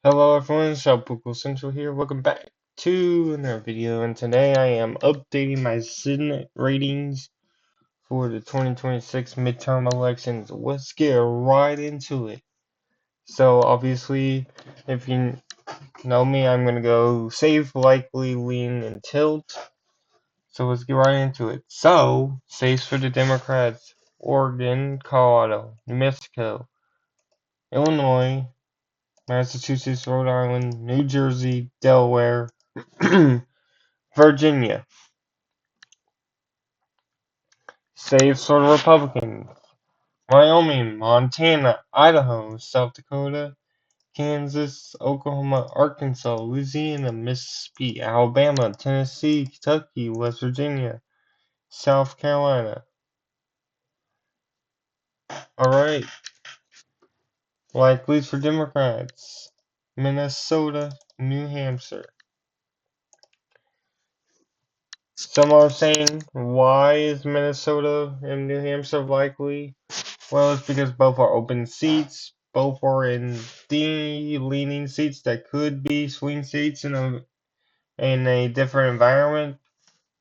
Hello everyone, Shabuko Central here. Welcome back to another video, and today I am updating my Senate ratings for the 2026 midterm elections. Let's get right into it. So obviously, if you know me, I'm gonna go safe, likely, lean, and tilt. So let's get right into it. So, safes for the Democrats: Oregon, Colorado, New Mexico, Illinois, Massachusetts, Rhode Island, New Jersey, Delaware, Virginia. Save sort of Republican. Wyoming, Montana, Idaho, South Dakota, Kansas, Oklahoma, Arkansas, Louisiana, Mississippi, Alabama, Tennessee, Kentucky, West Virginia, South Carolina. Alright, likelies for Democrats: Minnesota, New Hampshire. Some are saying, why is Minnesota and New Hampshire likely? Well, it's because both are open seats, both are in the leaning seats that could be swing seats in a different environment,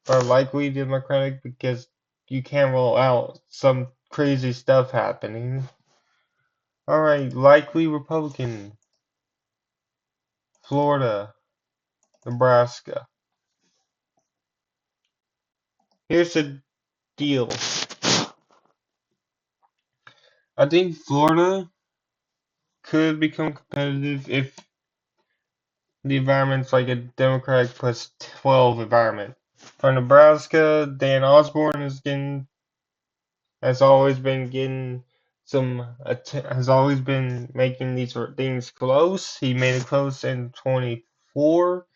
but likely Democratic because you can't rule out some crazy stuff happening. Alright, likely Republican. Florida, Nebraska. Here's the deal. I think Florida could become competitive if the environment's like a Democratic plus 12 environment. For Nebraska, Dan Osborne has always been getting has always been making these things close. He made it close in 24.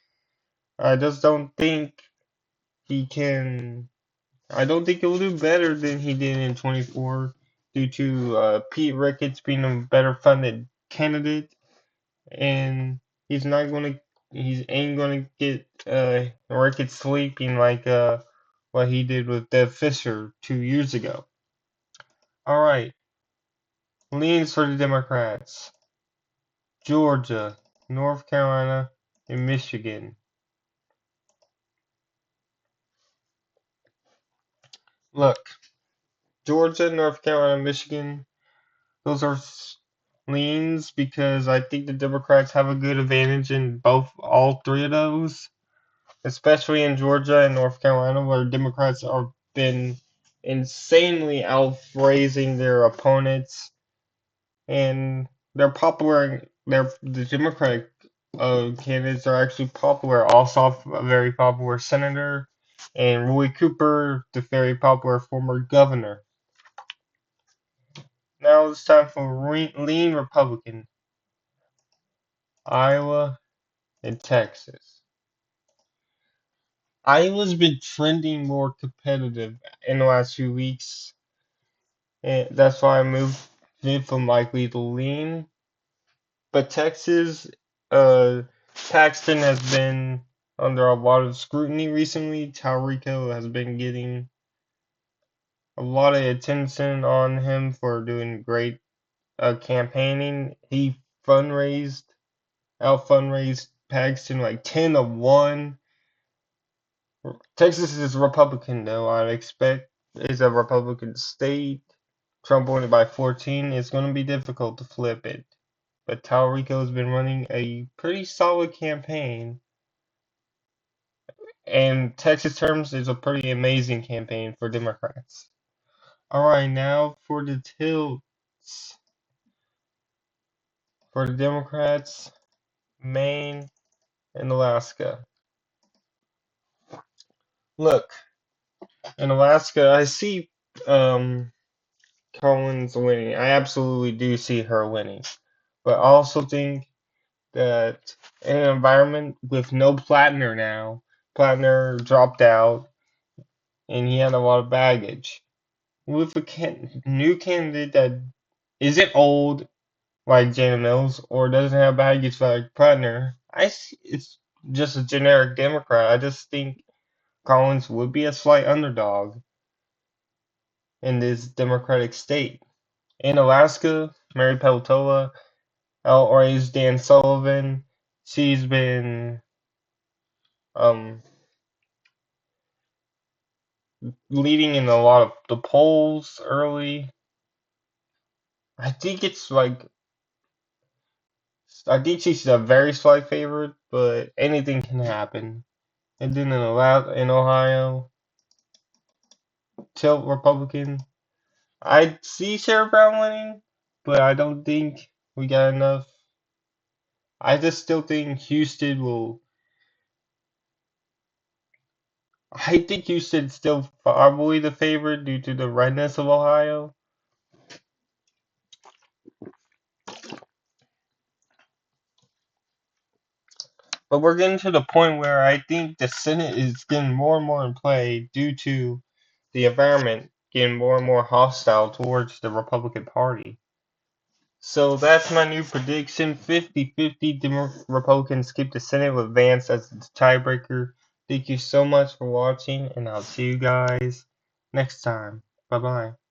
I just don't think he can. I don't think he'll do better than he did in 24 due to Pete Ricketts being a better funded candidate, and he's not going to. He ain't going to get Ricketts sleeping like what he did with Deb Fisher 2 years ago. All right, leans for the Democrats: Georgia, North Carolina, and Michigan. Look, Georgia, North Carolina, Michigan, those are leans because I think the Democrats have a good advantage in all three of those, especially in Georgia and North Carolina, where Democrats have been insanely outraising their opponents, and they're popular. The Democratic candidates are actually popular. Ossoff, a very popular senator, and Roy Cooper, the very popular former governor. Now it's time for lean Republican: Iowa and Texas. Iowa's been trending more competitive in the last few weeks, and that's why I moved it from likely to lean. But Texas, Paxton has been under a lot of scrutiny recently. Talrico has been getting a lot of attention on him for doing great campaigning. He out fundraised Paxton like 10-1. Texas is Republican though. I'd expect it's a Republican state. Trump won it by 14. It's going to be difficult to flip it. But Talrico has been running a pretty solid campaign. And Texas terms is a pretty amazing campaign for Democrats. Alright, now for the tilts. For the Democrats, Maine and Alaska. Look, in Alaska, I see Collins winning. I absolutely do see her winning. But I also think that in an environment with no Plattner now, Plattner dropped out and he had a lot of baggage. With a new candidate that isn't old like Jana Mills or doesn't have baggage like Plattner, it's just a generic Democrat. I just think Collins would be a slight underdog in this Democratic state. In Alaska, Mary Peltola outraised Dan Sullivan. She's been um, leading in a lot of the polls early. I think it's like I think she's a very slight favorite, but anything can happen. And then in Ohio, tilt Republican. I see Sherrod Brown winning, but I don't think we got enough. I just still think Houston will. I think Houston's still probably the favorite due to the redness of Ohio. But we're getting to the point where I think the Senate is getting more and more in play due to the environment getting more and more hostile towards the Republican Party. So that's my new prediction. 50-50 Republicans keep the Senate with Vance as the tiebreaker. Thank you so much for watching, and I'll see you guys next time. Bye bye.